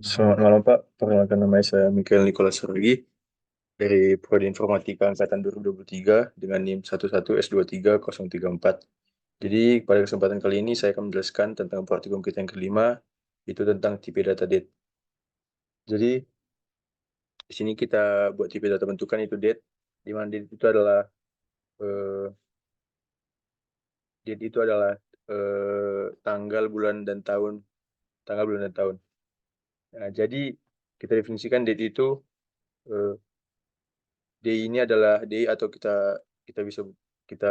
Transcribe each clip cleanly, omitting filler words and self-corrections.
Selamat malam Pak, perkenalkan nama saya Mikael Nicholas Suragi dari Prodi Informatika Angkatan 2023 dengan NIM 11S230334. Jadi pada kesempatan kali ini saya akan menjelaskan tentang praktikum kita yang kelima, itu tentang tipe data date. Jadi di sini kita buat tipe data bentukan itu date, di mana eh, date itu adalah tanggal, bulan dan tahun, tanggal, bulan dan tahun. Nah, jadi kita definisikan date itu eh, day ini adalah day atau kita bisa kita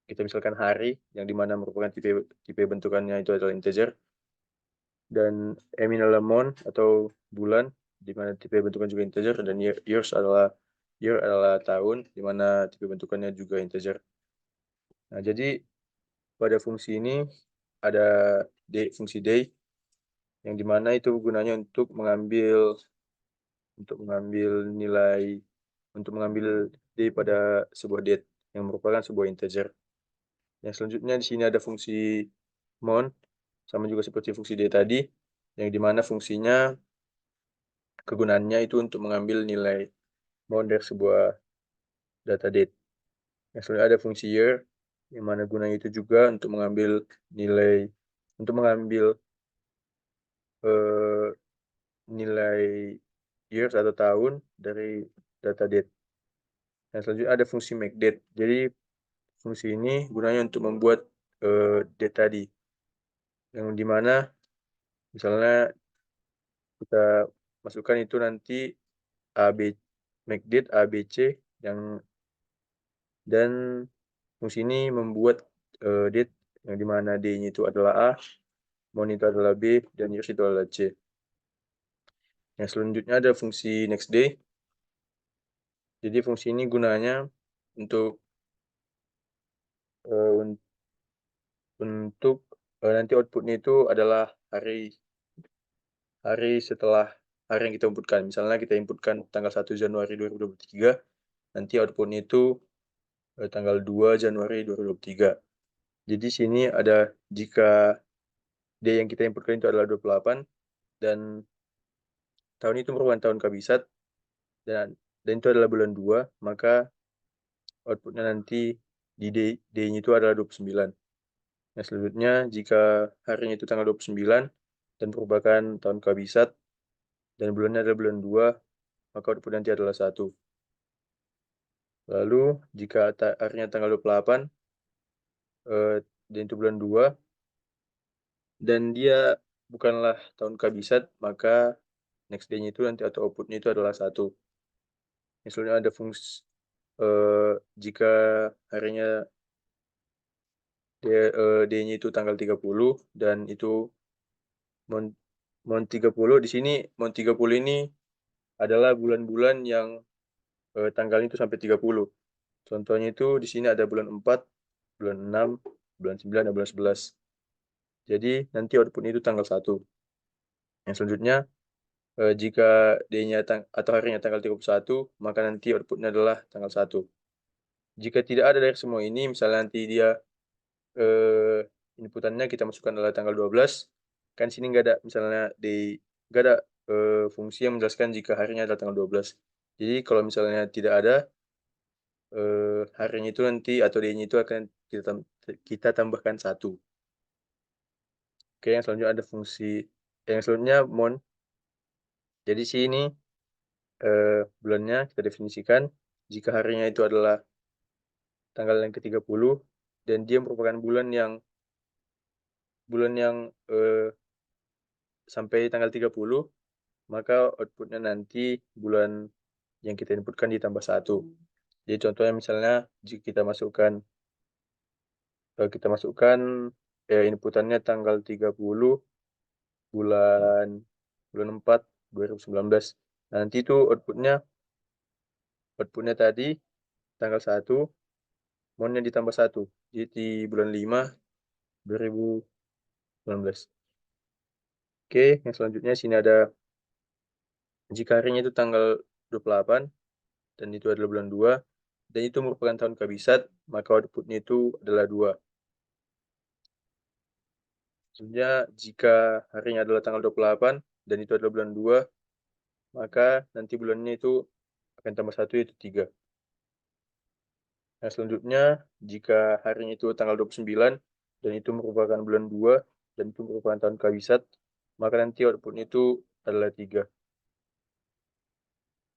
kita misalkan hari yang dimana merupakan tipe tipe bentukannya itu adalah integer, dan M ini adalah month atau bulan di mana tipe bentukan juga integer, dan year adalah tahun di mana tipe bentukannya juga integer. Nah, jadi pada fungsi ini ada fungsi day yang dimana itu gunanya untuk mengambil nilai untuk mengambil day pada sebuah date yang merupakan sebuah integer. Yang selanjutnya di sini ada fungsi mount, sama juga seperti fungsi D tadi, yang dimana fungsinya kegunaannya itu untuk mengambil nilai mount dari sebuah data date. Yang selanjutnya ada fungsi year, yang mana gunanya itu juga untuk mengambil nilai, untuk mengambil eh, nilai years atau tahun dari data date. Yang selanjutnya ada fungsi make date. Jadi fungsi ini gunanya untuk membuat date tadi, yang dimana misalnya kita masukkan itu nanti AB, make date ABC, yang dan fungsi ini membuat date yang dimana D-nya itu adalah A, mon itu adalah B, dan years itu adalah C. Yang selanjutnya ada fungsi next day. Jadi fungsi ini gunanya untuk eh, un- untuk nanti outputnya itu adalah hari hari setelah hari yang kita inputkan. Misalnya kita inputkan tanggal 1 Januari 2023, nanti outputnya itu tanggal 2 Januari 2023. Jadi sini ada jika D yang kita inputkan itu adalah 28, dan tahun itu merupakan tahun kabisat, dan itu adalah bulan 2, maka outputnya nanti di D-nya itu adalah 29. Nah, selanjutnya jika harinya itu tanggal 29 dan merupakan tahun kabisat dan bulannya adalah bulan 2, maka output nanti adalah 1. Lalu jika harinya tanggal 28 dan itu bulan 2 dan dia bukanlah tahun kabisat, maka next day-nya itu nanti atau outputnya itu adalah 1. Misalnya ada fungsi jika harinya D-nya itu tanggal 30 dan itu mon, mon 30 di sini, mon 30 ini adalah bulan-bulan yang tanggalnya itu sampai 30. Contohnya itu di sini ada bulan 4, bulan 6, bulan 9, dan bulan 11. Jadi nanti outputnya itu tanggal 1. Yang selanjutnya jika D-nya atau harinya tanggal 31, maka nanti outputnya adalah tanggal 1. Jika tidak ada dari semua ini, misalnya nanti dia eh, inputannya kita masukkan adalah tanggal 12, kan sini nggak ada misalnya nggak ada fungsi yang menjelaskan jika harinya adalah tanggal 12. Jadi kalau misalnya tidak ada harinya itu nanti atau D-nya itu akan kita tambahkan 1. Oke, yang selanjutnya ada fungsi yang selanjutnya mon. Jadi sini bulannya kita definisikan jika harinya itu adalah tanggal yang ke-30 dan dia merupakan bulan yang sampai tanggal 30, maka outputnya nanti bulan yang kita inputkan ditambah 1. Jadi contohnya misalnya jika kita masukkan inputannya tanggal 30 bulan bulan 4 2019. Nanti itu outputnya tadi tanggal 1, monnya ditambah 1. Jadi di bulan 5 2019. Oke, yang selanjutnya sini ada jika harinya itu tanggal 28 dan itu adalah bulan 2 dan itu merupakan tahun kabisat, maka outputnya itu adalah 2. Selanjutnya jika harinya adalah tanggal 28 dan itu adalah bulan 2, maka nanti bulannya itu akan tambah 1 yaitu 3. Nah, selanjutnya jika harinya itu tanggal 29 dan itu merupakan bulan 2 dan itu merupakan tahun kabisat, maka nanti outputnya itu adalah 3.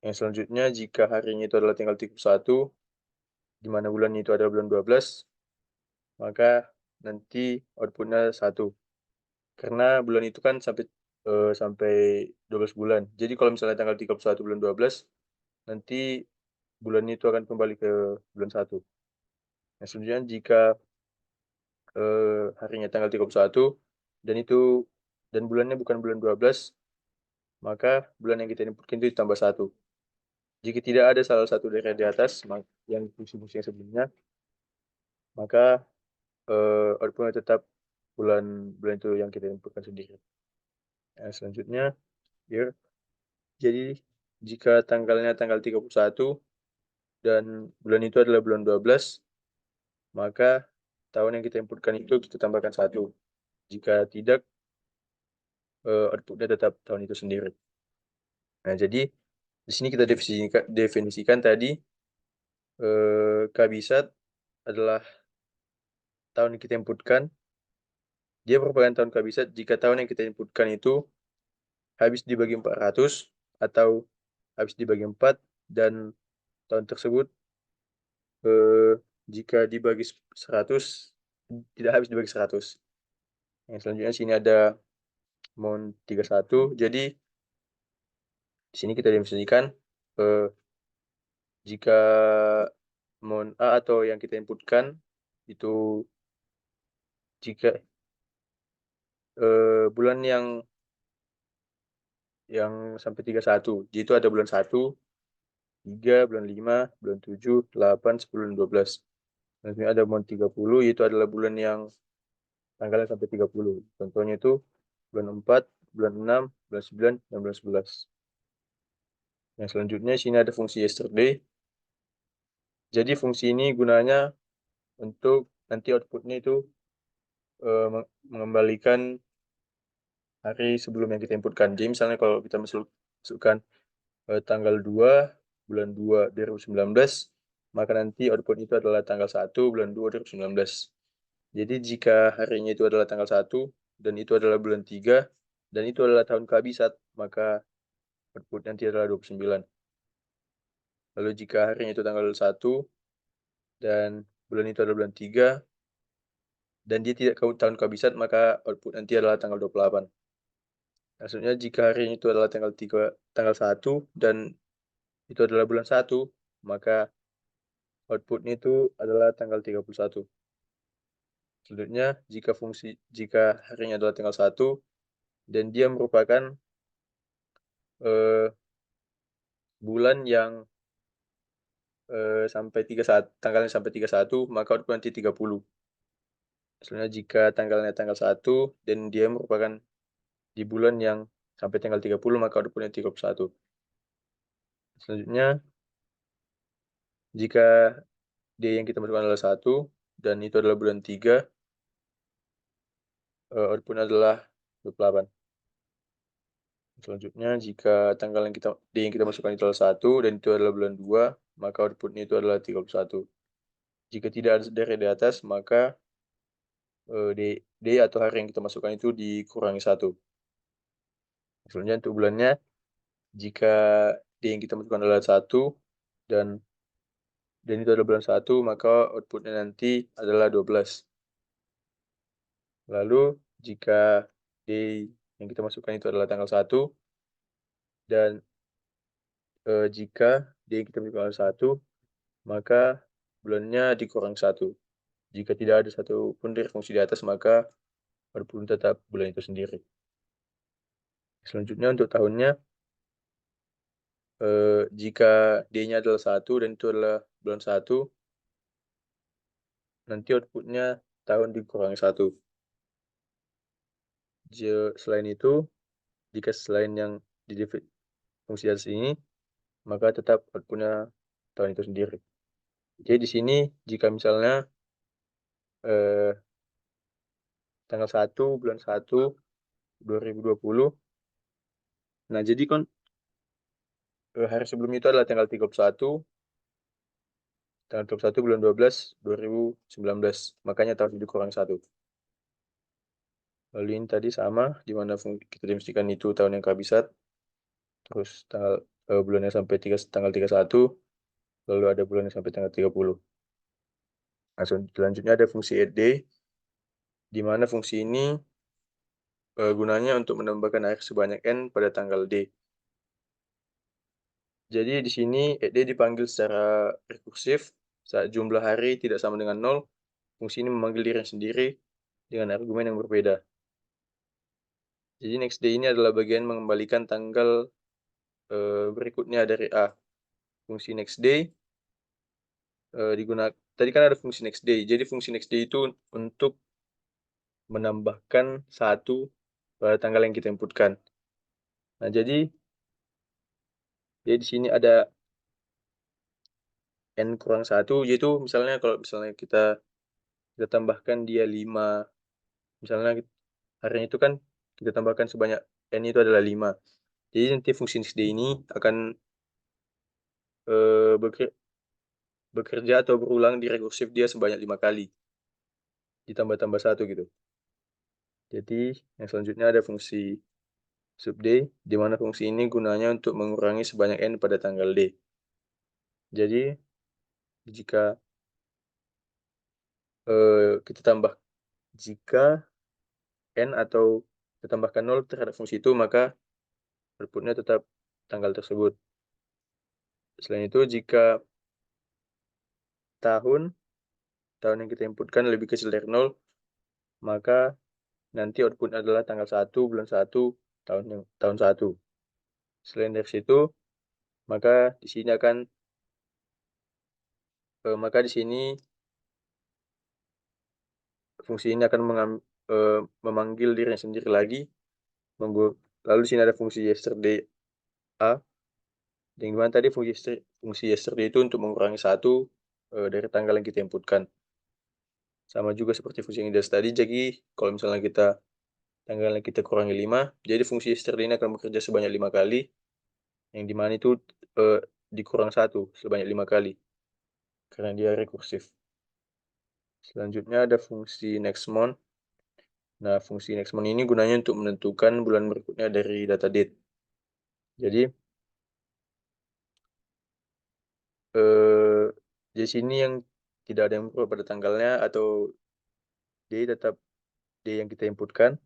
Yang selanjutnya jika harinya itu adalah tanggal 31, di mana bulannya itu adalah bulan 12, maka nanti outputnya 1. Karena bulan itu kan sampai 12 bulan. Jadi kalau misalnya tanggal 31 bulan 12, nanti bulannya itu akan kembali ke bulan 1. Nah, selanjutnya jika harinya tanggal 31 dan bulannya bukan bulan 12, maka bulan yang kita inputkan itu ditambah 1. Jika tidak ada salah satu dari yang di atas yang fungsi-fungsi yang sebelumnya, maka outputnya tetap bulan bulan itu yang kita inputkan sendiri. Nah, selanjutnya here. Jadi jika tanggalnya tanggal 31 dan bulan itu adalah bulan 12, maka tahun yang kita inputkan itu kita tambahkan 1. Jika tidak, outputnya tetap tahun itu sendiri. Nah, jadi di sini kita definisikan tadi kabisat adalah tahun yang kita inputkan. Dia merupakan tahun kabisat jika tahun yang kita inputkan itu habis dibagi 400 atau habis dibagi 4 dan tahun tersebut eh, jika dibagi 100 tidak habis dibagi 100. Yang selanjutnya sini ada Mon 31. Jadi di sini kita definisikan eh, jika Mon A atau yang kita inputkan itu jika bulan yang sampai 31. Jadi itu ada bulan 1, 3, bulan 5, bulan 7, 8, 10, dan 12. Selanjutnya ada Mon 30, yaitu adalah bulan yang tanggalnya sampai 30. Contohnya itu bulan 4, bulan 6, bulan 9, dan bulan 11. Yang selanjutnya sini ada fungsi yesterday. Jadi fungsi ini gunanya untuk nanti outputnya itu mengembalikan hari sebelum yang kita inputkan. Jadi misalnya kalau kita masukkan tanggal 2 bulan 2 2019, maka nanti output itu adalah tanggal 1 bulan 2 2019. Jadi jika harinya itu adalah tanggal 1 dan itu adalah bulan 3 dan itu adalah tahun kabisat, maka output nanti adalah 29. Lalu jika harinya itu tanggal 1 dan bulan itu adalah bulan 3 dan dia tidak tahun kabisat, maka output nanti adalah tanggal 28. Maksudnya jika harinya itu adalah tanggal 1 dan itu adalah bulan 1, maka outputnya itu adalah tanggal 31. Selanjutnya, jika harinya adalah tanggal 1 dan dia merupakan eh, bulan yang tanggalnya sampai 31, maka output nanti 30. Selanjutnya jika tanggalnya tanggal 1 dan dia merupakan di bulan yang sampai tanggal 30, maka outputnya 31. Selanjutnya, jika D yang kita masukkan adalah 1 dan itu adalah bulan 3, outputnya adalah 28. Selanjutnya, jika tanggal D yang kita masukkan itu adalah 1 dan itu adalah bulan 2, maka outputnya itu adalah 31. Jika tidak ada dari di atas, maka D atau hari yang kita masukkan itu dikurangi 1. Selanjutnya untuk bulannya, jika D yang kita masukkan adalah 1 dan itu adalah bulan 1, maka outputnya nanti adalah 12. Lalu jika D yang kita masukkan itu adalah tanggal 1 dan jika D yang kita masukkan adalah 1, maka bulannya dikurang 1. Jika tidak ada satu pun dari fungsi di atas, maka output tetap bulan itu sendiri. Selanjutnya untuk tahunnya, jika D-nya adalah 1 dan itu adalah bulan 1, nanti outputnya tahun dikurangi 1. Selain itu, jika selain yang di fungsi di atas ini, maka tetap outputnya tahun itu sendiri. Jadi di sini jika misalnya tanggal 1 bulan 1 2020 Nah, jadi kan hari sebelum itu adalah tanggal 31 bulan 12 2019. Makanya tahun itu kurang 1. Lalu ini tadi sama, di mana kita definisikan itu tahun yang kehabisat. Terus bulannya sampai tanggal 31, lalu ada bulannya sampai tanggal 30. Nah, selanjutnya ada fungsi add day, di mana fungsi ini gunanya untuk menambahkan akhir sebanyak n pada tanggal d. Jadi di sini add day dipanggil secara rekursif saat jumlah hari tidak sama dengan 0. Fungsi ini memanggil diri sendiri dengan argumen yang berbeda. Jadi next day ini adalah bagian mengembalikan tanggal berikutnya dari A. Fungsi next day digunakan. Tadi kan ada fungsi next day. Jadi fungsi next day itu untuk menambahkan 1 pada tanggal yang kita inputkan. Nah, jadi di sini ada n kurang 1, yaitu misalnya kalau misalnya kita tambahkan dia 5, misalnya harinya itu kan kita tambahkan sebanyak n itu adalah 5. Jadi nanti fungsi next day ini akan bekerja atau berulang di rekursif dia sebanyak 5 kali. Ditambah-tambah 1 gitu. Jadi yang selanjutnya ada fungsi subday, di mana fungsi ini gunanya untuk mengurangi sebanyak n pada tanggal d. Jadi jika kita tambah, jika n atau kita tambahkan 0 terhadap fungsi itu, maka outputnya tetap tanggal tersebut. Selain itu, jika tahun yang kita inputkan lebih kecil dari 0, maka nanti output adalah tanggal 1 bulan 1 tahun 1. Selain dari situ, maka di sini fungsi ini akan memanggil dirinya sendiri lagi. Lalu di sini ada fungsi yesterday A. Yang dimana tadi fungsi yesterday itu untuk mengurangi 1 dari tanggal yang kita inputkan. Sama juga seperti fungsi yang tadi. Jadi kalau misalnya tanggal yang kita kurangi 5, jadi fungsi yesterday ini akan bekerja sebanyak 5 kali. Yang dimana itu dikurang 1 sebanyak 5 kali. Karena dia rekursif. Selanjutnya ada fungsi next month. Nah, fungsi next month ini gunanya untuk menentukan bulan berikutnya dari data date. Jadi di sini yang tidak ada yang berubah pada tanggalnya atau D tetap D yang kita inputkan.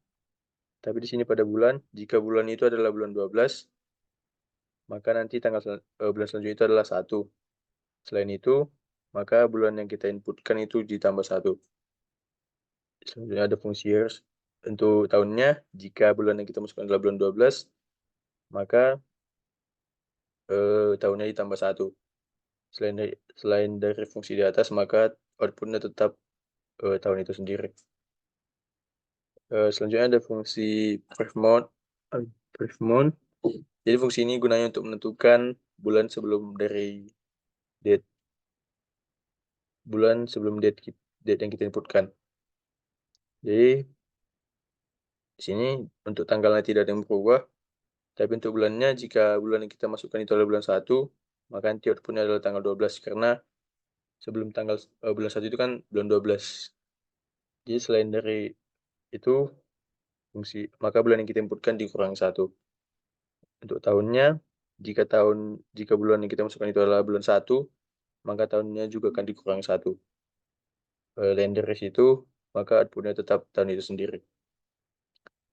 Tapi di sini pada bulan, jika bulan itu adalah bulan 12, maka nanti bulan selanjutnya itu adalah 1. Selain itu, maka bulan yang kita inputkan itu ditambah 1. Selanjutnya ada fungsi years. Untuk tahunnya, jika bulan yang kita masukkan adalah bulan 12, maka tahunnya ditambah 1. Selain dari fungsi di atas, maka outputnya tetap tahun itu sendiri. Selanjutnya ada fungsi brief month. Jadi fungsi ini gunanya untuk menentukan bulan sebelum date yang kita inputkan. Jadi di sini untuk tanggalnya tidak ada yang berubah, tapi untuk bulannya, jika bulan yang kita masukkan itu adalah bulan 1, maka nanti outputnya adalah tanggal 12, karena sebelum bulan 1 itu kan bulan 12. Jadi selain dari itu, maka bulan yang kita inputkan dikurangi 1. Untuk tahunnya, jika bulan yang kita masukkan itu adalah bulan 1, maka tahunnya juga akan dikurangi 1. Lain dari situ, maka outputnya tetap tahun itu sendiri.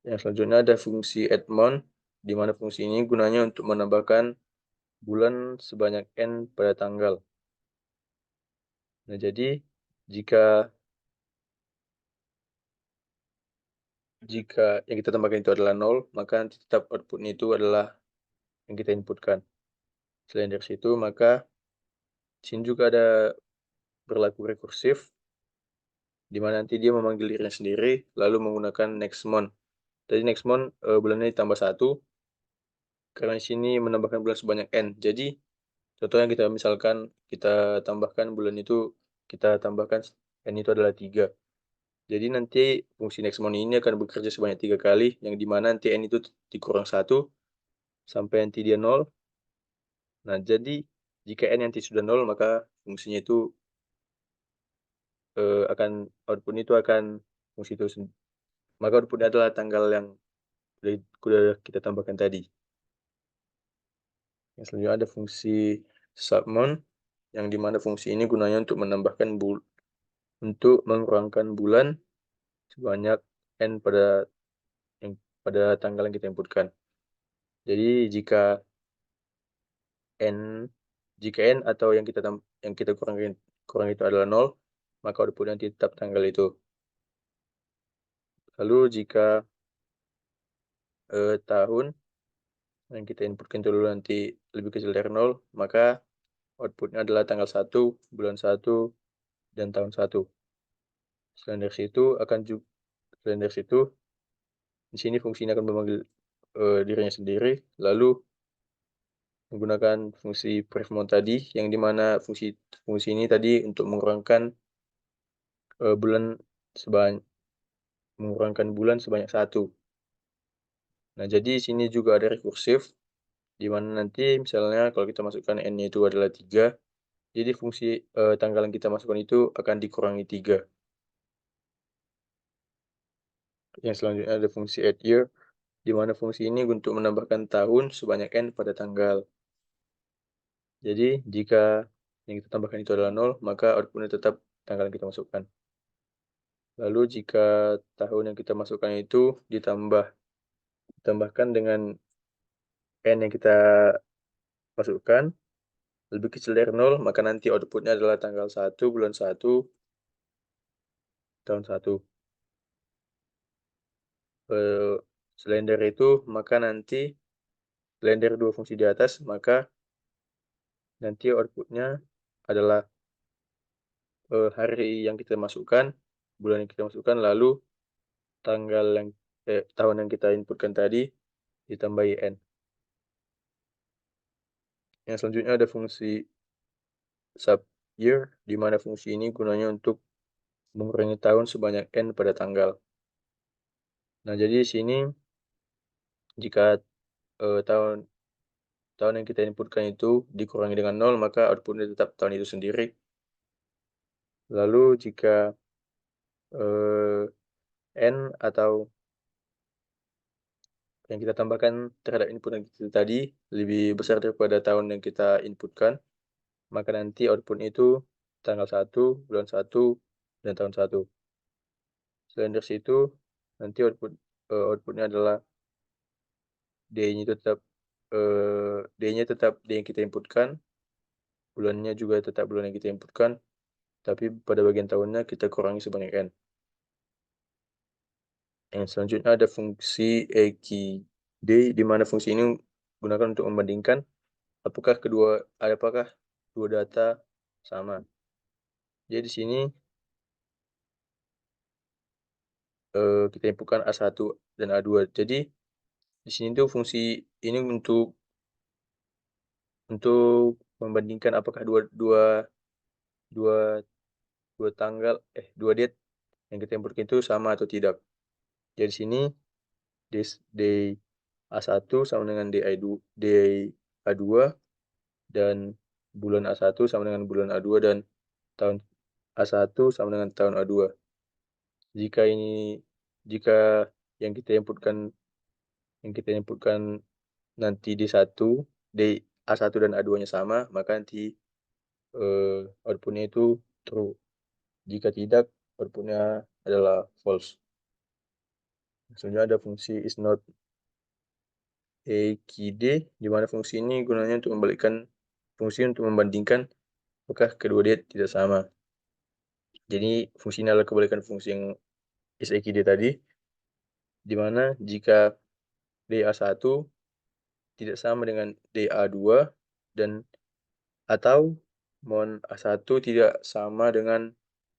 Yang selanjutnya ada fungsi add month, di mana fungsi ini gunanya untuk menambahkan bulan sebanyak n pada tanggal. Nah, jadi jika yang kita tambahkan itu adalah 0, maka nanti tetap outputnya itu adalah yang kita inputkan. Selain dari situ, maka di sini juga ada berlaku rekursif, di mana nanti dia memanggil dirinya sendiri, lalu menggunakan next month. Jadi next month bulannya ditambah 1, karena di sini menambahkan bulan sebanyak n. Jadi contohnya kita tambahkan bulan itu, kita tambahkan n itu adalah 3. Jadi nanti fungsi next month ini akan bekerja sebanyak 3 kali, yang dimana nanti n itu dikurang 1, sampai nanti dia 0. Nah, jadi jika n nanti sudah 0, maka fungsinya itu akan output itu akan fungsi itu maka outputnya adalah tanggal yang sudah kita tambahkan tadi. Yang selanjutnya ada fungsi submon, yang dimana fungsi ini gunanya untuk menambahkan untuk mengurangkan bulan sebanyak n pada tanggal yang kita inputkan. Jadi jika n atau yang kita kurang itu adalah 0, maka output nanti tetap tanggal itu. Lalu jika tahun yang kita inputkan dulu nanti lebih kecil dari 0, maka outputnya adalah tanggal 1, bulan 1, dan tahun 1. Selain dari situ, di sini fungsinya akan memanggil dirinya sendiri, lalu menggunakan fungsi prefmon tadi, yang dimana fungsi ini tadi untuk mengurangkan bulan sebanyak 1. Nah, jadi sini juga ada rekursif, di mana nanti misalnya kalau kita masukkan n-nya itu adalah 3, jadi fungsi tanggal yang kita masukkan itu akan dikurangi 3. Yang selanjutnya ada fungsi add year, di mana fungsi ini untuk menambahkan tahun sebanyak n pada tanggal. Jadi jika yang kita tambahkan itu adalah 0, maka outputnya tetap tanggal yang kita masukkan. Lalu jika tahun yang kita masukkan itu ditambahkan dengan n yang kita masukkan lebih kecil dari 0, maka nanti outputnya adalah tanggal 1, bulan 1, tahun 1. Selain dari itu, maka nanti selain dari dua fungsi di atas, maka nanti outputnya adalah hari yang kita masukkan, bulan yang kita masukkan, lalu tahun yang kita inputkan tadi ditambahi n. Yang selanjutnya ada fungsi sub year, di mana fungsi ini gunanya untuk mengurangi tahun sebanyak n pada tanggal. Nah, jadi di sini jika tahun yang kita inputkan itu dikurangi dengan 0, maka outputnya tetap tahun itu sendiri. Lalu jika n atau yang kita tambahkan terhadap input yang kita tadi lebih besar daripada tahun yang kita inputkan, maka nanti outputnya itu tanggal 1, bulan 1, dan tahun 1. Selain dari situ, nanti outputnya adalah D-nya tetap D yang kita inputkan, bulannya juga tetap bulan yang kita inputkan, tapi pada bagian tahunnya kita kurangi sebanyak n. Yang selanjutnya ada fungsi EQD, di mana fungsi ini digunakan untuk membandingkan apakah dua data sama. Jadi di sini kita inputkan A1 dan A2. Jadi di sini tuh fungsi ini untuk membandingkan apakah dua date yang kita inputkan itu sama atau tidak. Jadi di sini day A1 sama dengan day A2, dan bulan A1 sama dengan bulan A2, dan tahun A1 sama dengan tahun A2. Jika yang kita inputkan nanti di A1 dan A2-nya sama, maka nanti outputnya itu true. Jika tidak, outputnya adalah false. Selanjutnya ada fungsi is not EQD, di mana fungsi ini gunanya untuk membandingkan apakah kedua date tidak sama. Jadi fungsi ini adalah kebalikan fungsi yang is EQD tadi, di mana jika DA1 tidak sama dengan DA2 dan atau mon A1 tidak sama dengan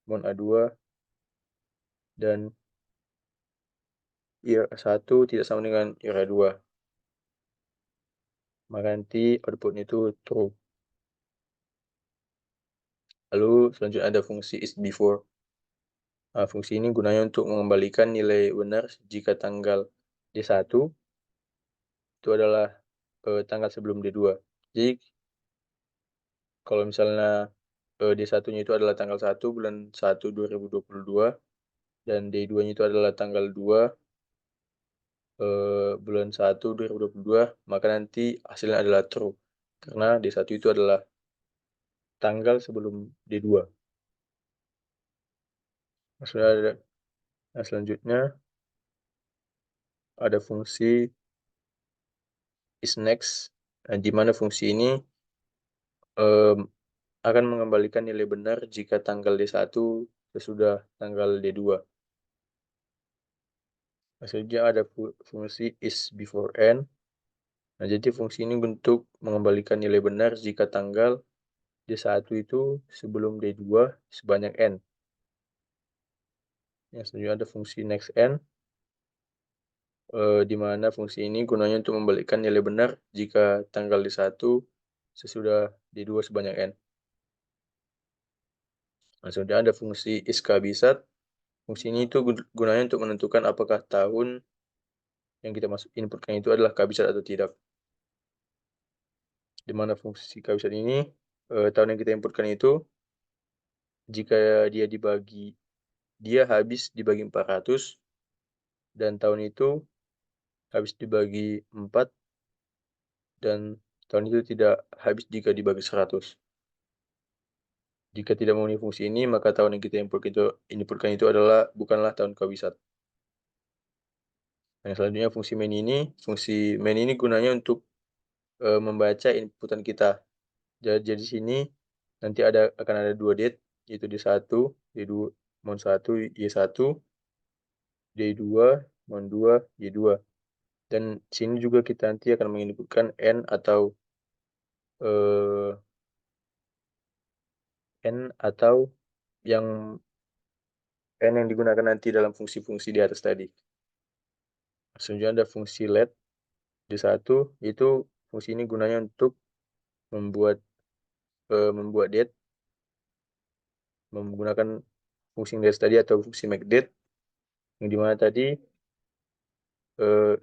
mon A2 dan year A1 tidak sama dengan year A2, maka nanti outputnya itu true. Lalu selanjutnya ada fungsi is before. Nah, fungsi ini gunanya untuk mengembalikan nilai benar jika tanggal D1 itu adalah tanggal sebelum D2. Jadi kalau misalnya D1-nya itu adalah tanggal 1 bulan 1 2022 dan D2-nya itu adalah tanggal 2 bulan 1 2022, maka nanti hasilnya adalah true. Karena D1 itu adalah tanggal sebelum D2. Nah, selanjutnya ada fungsi isNext, di mana fungsi ini akan mengembalikan nilai benar jika tanggal D1 sesudah tanggal D2. Selanjutnya ada fungsi isBeforeAnd. Nah, jadi fungsi ini untuk mengembalikan nilai benar jika tanggal D1 itu sebelum D2 sebanyak N. Yang selanjutnya ada fungsi nextN, di mana fungsi ini gunanya untuk membalikkan nilai benar jika tanggal D1 sesudah D2 sebanyak N. Nah, selanjutnya ada fungsi iskabisat. Fungsi ini itu gunanya untuk menentukan apakah tahun yang kita inputkan itu adalah kabisat atau tidak. Di mana fungsi kabisat ini, tahun yang kita inputkan itu, jika dia habis dibagi 400, dan tahun itu habis dibagi 4, dan tahun itu tidak habis jika dibagi 100. Jika tidak memenuhi fungsi ini, maka tahun yang kita inputkan itu bukanlah tahun kabisat. Nah, selanjutnya fungsi main ini gunanya untuk membaca inputan kita. Jadi di sini nanti akan ada 2 date, yaitu D1, D2, mon 1, Y1, D2, mon 2, Y2. Dan sini juga kita nanti akan menginputkan N atau yang N yang digunakan nanti dalam fungsi-fungsi di atas tadi. Selanjutnya ada fungsi let D1, itu fungsi ini gunanya untuk membuat date menggunakan fungsi date tadi atau fungsi make date, yang dimana tadi eh,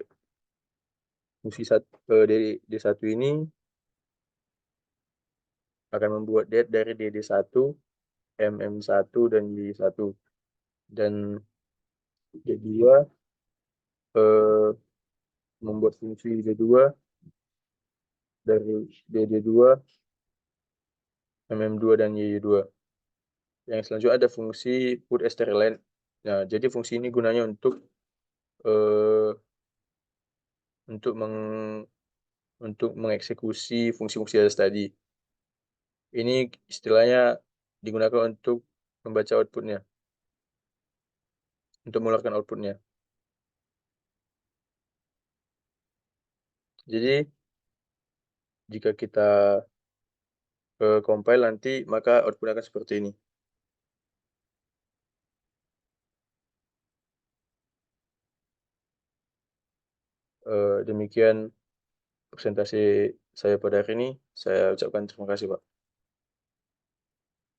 fungsi dari D1 ini akan membuat date dari DD1, MM1, dan Y1. Dan D2 eh, membuat fungsi D2 dari DD2, MM2, dan Y2. Yang selanjutnya ada fungsi put strlen. Nah, jadi fungsi ini gunanya untuk eh, untuk mengeksekusi fungsi-fungsi atas tadi. Ini istilahnya digunakan untuk membaca outputnya, untuk mengeluarkan outputnya. Jadi jika kita compile nanti, maka outputnya akan seperti ini. Demikian presentasi saya pada hari ini. Saya ucapkan terima kasih, Pak.